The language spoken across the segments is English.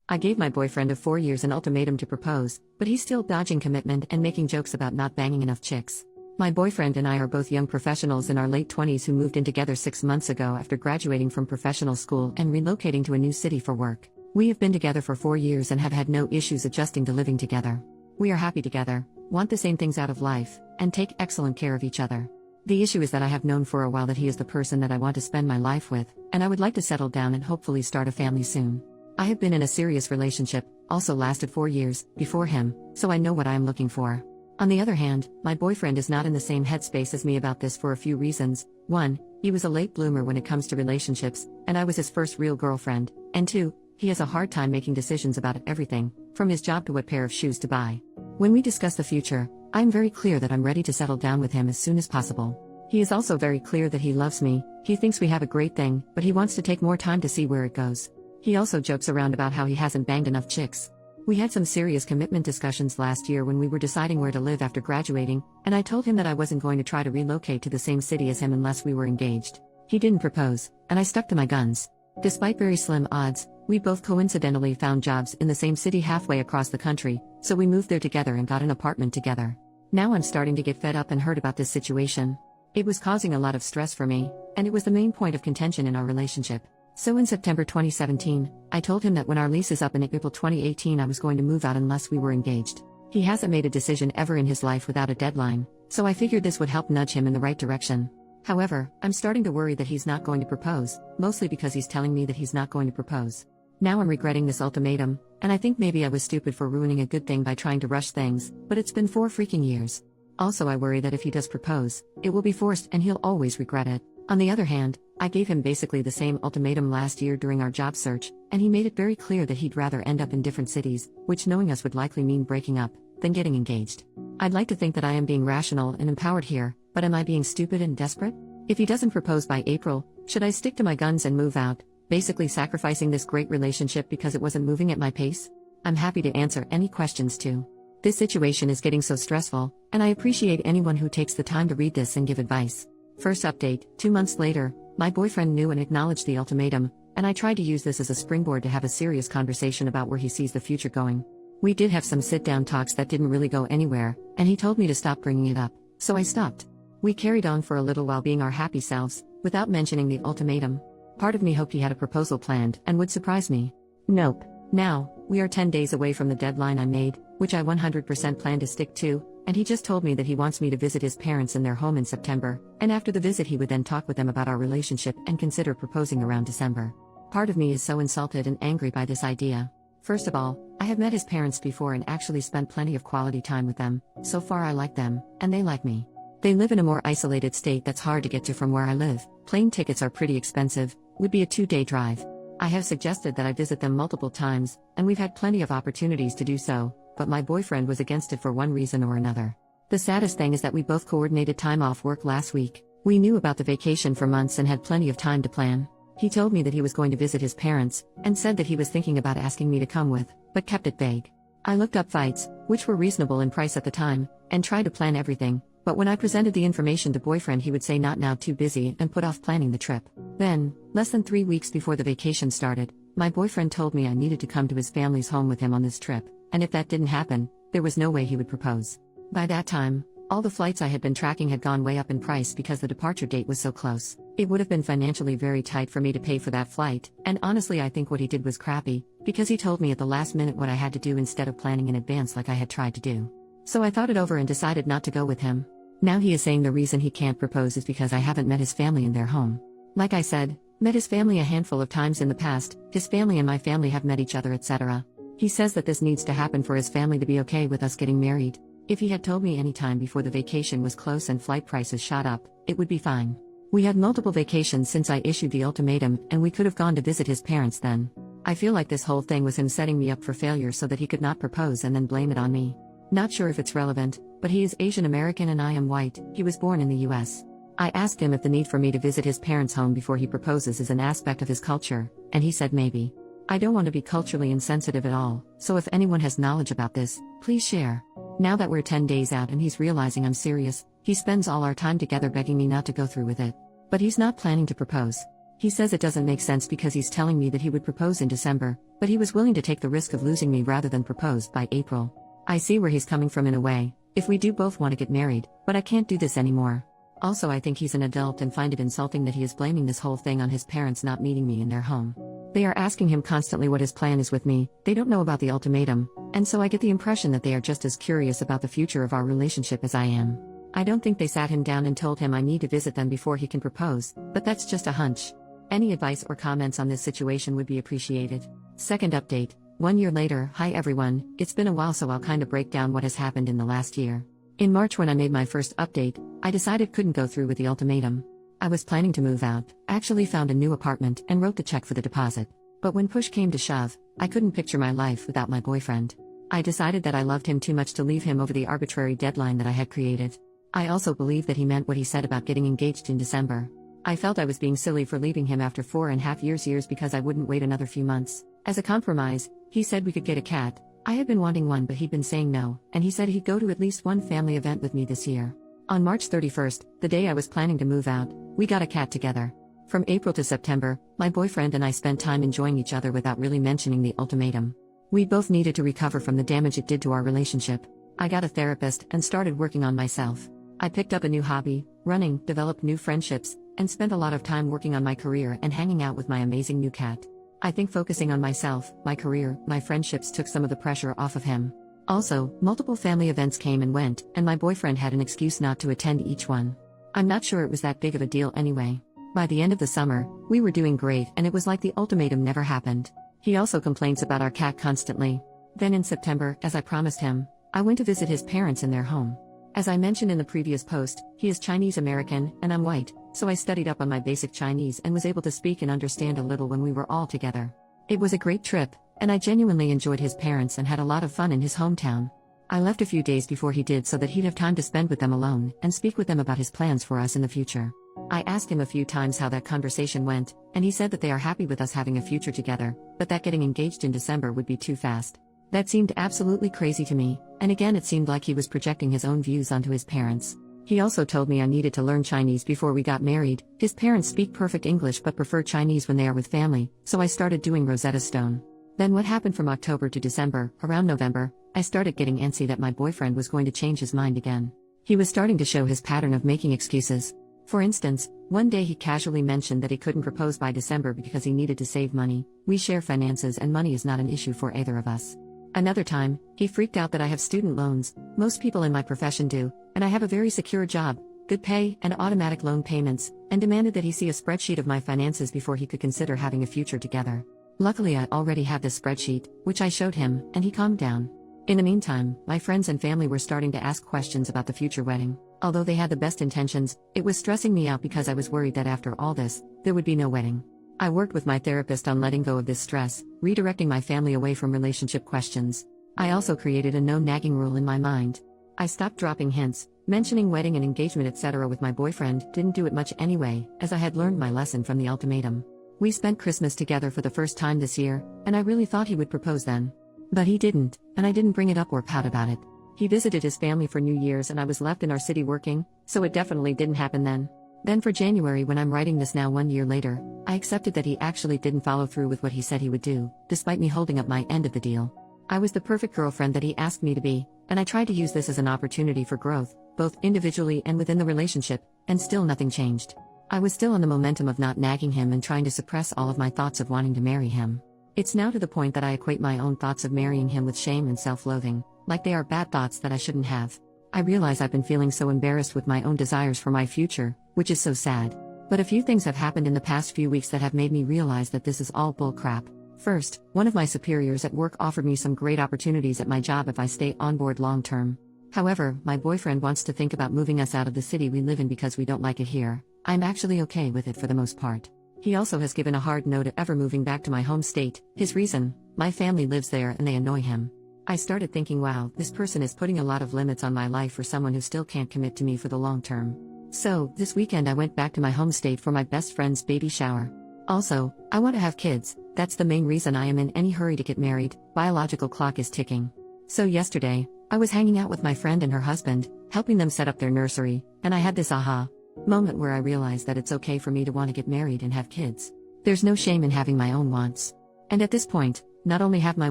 I gave my boyfriend of 4 years an ultimatum to propose, but he's still dodging commitment and making jokes about not banging enough chicks. My boyfriend and I are both young professionals in our late 20s who moved in together 6 months ago after graduating from professional school and relocating to a new city for work. We have been together for 4 years and have had no issues adjusting to living together. We are happy together, want the same things out of life, and take excellent care of each other. The issue is that I have known for a while that he is the person that I want to spend my life with, and I would like to settle down and hopefully start a family soon. I have been in a serious relationship, also lasted 4 years, before him, so I know what I am looking for. On the other hand, my boyfriend is not in the same headspace as me about this for a few reasons. 1, he was a late bloomer when it comes to relationships, and I was his first real girlfriend, and 2, he has a hard time making decisions about everything, from his job to what pair of shoes to buy. When we discuss the future, I am very clear that I'm ready to settle down with him as soon as possible. He is also very clear that he loves me, he thinks we have a great thing, but he wants to take more time to see where it goes. He also jokes around about how he hasn't banged enough chicks. We had some serious commitment discussions last year when we were deciding where to live after graduating, and I told him that I wasn't going to try to relocate to the same city as him unless we were engaged. He didn't propose, and I stuck to my guns. Despite very slim odds, we both coincidentally found jobs in the same city halfway across the country, so we moved there together and got an apartment together. Now I'm starting to get fed up and hurt about this situation. It was causing a lot of stress for me, and it was the main point of contention in our relationship. So in September 2017, I told him that when our lease is up in April 2018 I was going to move out unless we were engaged. He hasn't made a decision ever in his life without a deadline, so I figured this would help nudge him in the right direction. However, I'm starting to worry that he's not going to propose, mostly because he's telling me that he's not going to propose. Now I'm regretting this ultimatum, and I think maybe I was stupid for ruining a good thing by trying to rush things, but it's been 4 freaking years. Also I worry that if he does propose, it will be forced and he'll always regret it. On the other hand, I gave him basically the same ultimatum last year during our job search, and he made it very clear that he'd rather end up in different cities, which knowing us would likely mean breaking up, than getting engaged. I'd like to think that I am being rational and empowered here, but am I being stupid and desperate? If he doesn't propose by April, should I stick to my guns and move out, basically sacrificing this great relationship because it wasn't moving at my pace? I'm happy to answer any questions too. This situation is getting so stressful, and I appreciate anyone who takes the time to read this and give advice. First update, 2 months later, my boyfriend knew and acknowledged the ultimatum, and I tried to use this as a springboard to have a serious conversation about where he sees the future going. We did have some sit-down talks that didn't really go anywhere, and he told me to stop bringing it up, so I stopped. We carried on for a little while being our happy selves, without mentioning the ultimatum. Part of me hoped he had a proposal planned and would surprise me. Nope. Now, we are 10 days away from the deadline I made, which I 100% plan to stick to, and he just told me that he wants me to visit his parents in their home in September, and after the visit he would then talk with them about our relationship and consider proposing around December. Part of me is so insulted and angry by this idea. First of all, I have met his parents before and actually spent plenty of quality time with them. So far I like them, and they like me. They live in a more isolated state that's hard to get to from where I live. Plane tickets are pretty expensive, would be a 2-day drive. I have suggested that I visit them multiple times, and we've had plenty of opportunities to do so, but my boyfriend was against it for one reason or another. The saddest thing is that we both coordinated time off work last week. We knew about the vacation for months and had plenty of time to plan. He told me that he was going to visit his parents, and said that he was thinking about asking me to come with, but kept it vague. I looked up flights, which were reasonable in price at the time, and tried to plan everything, but when I presented the information to boyfriend he would say not now, too busy, and put off planning the trip. Then, less than 3 weeks before the vacation started, my boyfriend told me I needed to come to his family's home with him on this trip, and if that didn't happen, there was no way he would propose. By that time, all the flights I had been tracking had gone way up in price because the departure date was so close. It would have been financially very tight for me to pay for that flight, and honestly I think what he did was crappy, because he told me at the last minute what I had to do instead of planning in advance like I had tried to do. So I thought it over and decided not to go with him. Now he is saying the reason he can't propose is because I haven't met his family in their home. Like I said, met his family a handful of times in the past, his family and my family have met each other, etc. He says that this needs to happen for his family to be okay with us getting married. If he had told me any time before the vacation was close and flight prices shot up, it would be fine. We had multiple vacations since I issued the ultimatum, and we could have gone to visit his parents then. I feel like this whole thing was him setting me up for failure so that he could not propose and then blame it on me. Not sure if it's relevant, but he is Asian American and I am white. He was born in the US. I asked him if the need for me to visit his parents' home before he proposes is an aspect of his culture, and he said maybe. I don't want to be culturally insensitive at all, so if anyone has knowledge about this, please share. Now that we're 10 days out and he's realizing I'm serious, he spends all our time together begging me not to go through with it. But he's not planning to propose. He says it doesn't make sense because he's telling me that he would propose in December, but he was willing to take the risk of losing me rather than propose by April. I see where he's coming from in a way, if we do both want to get married, but I can't do this anymore. Also, I think he's an adult and find it insulting that he is blaming this whole thing on his parents not meeting me in their home. They are asking him constantly what his plan is with me, they don't know about the ultimatum, and so I get the impression that they are just as curious about the future of our relationship as I am. I don't think they sat him down and told him I need to visit them before he can propose, but that's just a hunch. Any advice or comments on this situation would be appreciated. Second update, 1 year later. Hi everyone, it's been a while, so I'll kinda break down what has happened in the last year. In March, when I made my first update, I decided couldn't go through with the ultimatum. I was planning to move out, actually found a new apartment and wrote the check for the deposit. But when push came to shove, I couldn't picture my life without my boyfriend. I decided that I loved him too much to leave him over the arbitrary deadline that I had created. I also believed that he meant what he said about getting engaged in December. I felt I was being silly for leaving him after 4.5 years because I wouldn't wait another few months. As a compromise, he said we could get a cat. I had been wanting one, but he'd been saying no, and he said he'd go to at least one family event with me this year. On March 31st, the day I was planning to move out, we got a cat together. From April to September, my boyfriend and I spent time enjoying each other without really mentioning the ultimatum. We both needed to recover from the damage it did to our relationship. I got a therapist and started working on myself. I picked up a new hobby, running, developed new friendships, and spent a lot of time working on my career and hanging out with my amazing new cat. I think focusing on myself, my career, my friendships took some of the pressure off of him. Also, multiple family events came and went, and my boyfriend had an excuse not to attend each one. I'm not sure it was that big of a deal anyway. By the end of the summer, we were doing great and it was like the ultimatum never happened. He also complains about our cat constantly. Then in September, as I promised him, I went to visit his parents in their home. As I mentioned in the previous post, he is Chinese American and I'm white, so I studied up on my basic Chinese and was able to speak and understand a little when we were all together. It was a great trip, and I genuinely enjoyed his parents and had a lot of fun in his hometown. I left a few days before he did so that he'd have time to spend with them alone and speak with them about his plans for us in the future. I asked him a few times how that conversation went, and he said that they are happy with us having a future together, but that getting engaged in December would be too fast. That seemed absolutely crazy to me, and again it seemed like he was projecting his own views onto his parents. He also told me I needed to learn Chinese before we got married. His parents speak perfect English but prefer Chinese when they are with family, so I started doing Rosetta Stone. Then what happened from October to December, around November, I started getting antsy that my boyfriend was going to change his mind again. He was starting to show his pattern of making excuses. For instance, one day he casually mentioned that he couldn't propose by December because he needed to save money. We share finances and money is not an issue for either of us. Another time, he freaked out that I have student loans, most people in my profession do, and I have a very secure job, good pay, and automatic loan payments, and demanded that he see a spreadsheet of my finances before he could consider having a future together. Luckily, I already had this spreadsheet, which I showed him, and he calmed down. In the meantime, my friends and family were starting to ask questions about the future wedding. Although they had the best intentions, it was stressing me out because I was worried that after all this, there would be no wedding. I worked with my therapist on letting go of this stress, redirecting my family away from relationship questions. I also created a no nagging rule in my mind. I stopped dropping hints, mentioning wedding and engagement etc. with my boyfriend, didn't do it much anyway, as I had learned my lesson from the ultimatum. We spent Christmas together for the first time this year, and I really thought he would propose then. But he didn't, and I didn't bring it up or pout about it. He visited his family for New Year's and I was left in our city working, so it definitely didn't happen then. Then for January, when I'm writing this now 1 year later, I accepted that he actually didn't follow through with what he said he would do, despite me holding up my end of the deal. I was the perfect girlfriend that he asked me to be, and I tried to use this as an opportunity for growth, both individually and within the relationship, and still nothing changed. I was still on the momentum of not nagging him and trying to suppress all of my thoughts of wanting to marry him. It's now to the point that I equate my own thoughts of marrying him with shame and self-loathing, like they are bad thoughts that I shouldn't have. I realize I've been feeling so embarrassed with my own desires for my future, which is so sad. But a few things have happened in the past few weeks that have made me realize that this is all bull crap. First, one of my superiors at work offered me some great opportunities at my job if I stay on board long term. However, my boyfriend wants to think about moving us out of the city we live in because we don't like it here. I'm actually okay with it for the most part. He also has given a hard no to ever moving back to my home state. His reason: my family lives there and they annoy him. I started thinking, wow, this person is putting a lot of limits on my life for someone who still can't commit to me for the long term. So, this weekend I went back to my home state for my best friend's baby shower. Also, I want to have kids. That's the main reason I am in any hurry to get married. Biological clock is ticking. So yesterday, I was hanging out with my friend and her husband, helping them set up their nursery, and I had this aha. Moment where I realized that it's okay for me to want to get married and have kids. There's no shame in having my own wants. And at this point, not only have my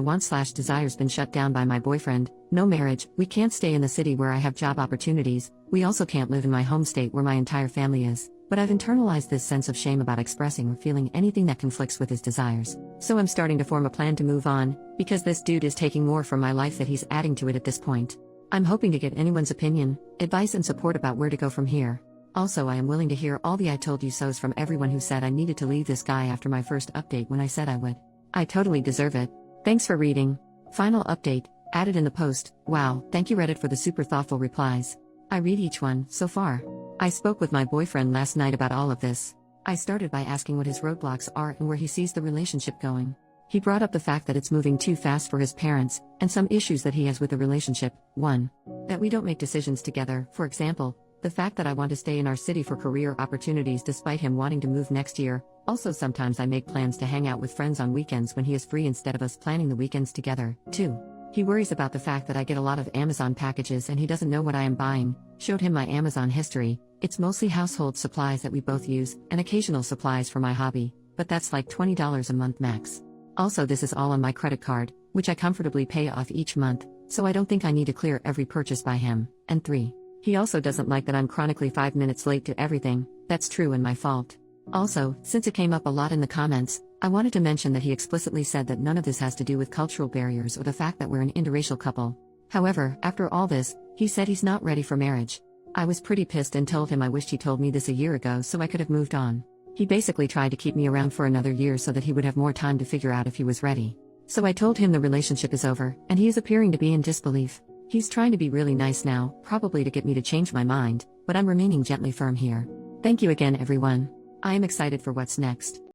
wants/desires been shut down by my boyfriend, no marriage, we can't stay in the city where I have job opportunities, we also can't live in my home state where my entire family is, but I've internalized this sense of shame about expressing or feeling anything that conflicts with his desires. So I'm starting to form a plan to move on, because this dude is taking more from my life that he's adding to it at this point. I'm hoping to get anyone's opinion, advice and support about where to go from here. Also, I am willing to hear all the I told you so's from everyone who said I needed to leave this guy after my first update when I said I would. I totally deserve it. Thanks for reading. Final update, added in the post. Wow, thank you Reddit for the super thoughtful replies. I read each one, so far. I spoke with my boyfriend last night about all of this. I started by asking what his roadblocks are and where he sees the relationship going. He brought up the fact that it's moving too fast for his parents, and some issues that he has with the relationship. 1. That we don't make decisions together, for example, the fact that I want to stay in our city for career opportunities despite him wanting to move next year. Also, sometimes I make plans to hang out with friends on weekends when he is free instead of us planning the weekends together. 2. He worries about the fact that I get a lot of Amazon packages and he doesn't know what I am buying. Showed him my Amazon history. It's mostly household supplies that we both use, and occasional supplies for my hobby, but that's like $20 a month max. Also, this is all on my credit card, which I comfortably pay off each month, so I don't think I need to clear every purchase by him. And 3. He also doesn't like that I'm chronically 5 minutes late to everything. That's true and my fault. Also, since it came up a lot in the comments, I wanted to mention that he explicitly said that none of this has to do with cultural barriers or the fact that we're an interracial couple. However, after all this, he said he's not ready for marriage. I was pretty pissed and told him I wished he told me this a year ago so I could have moved on. He basically tried to keep me around for another year so that he would have more time to figure out if he was ready. So I told him the relationship is over, and he is appearing to be in disbelief. He's trying to be really nice now, probably to get me to change my mind, but I'm remaining gently firm here. Thank you again everyone. I am excited for what's next.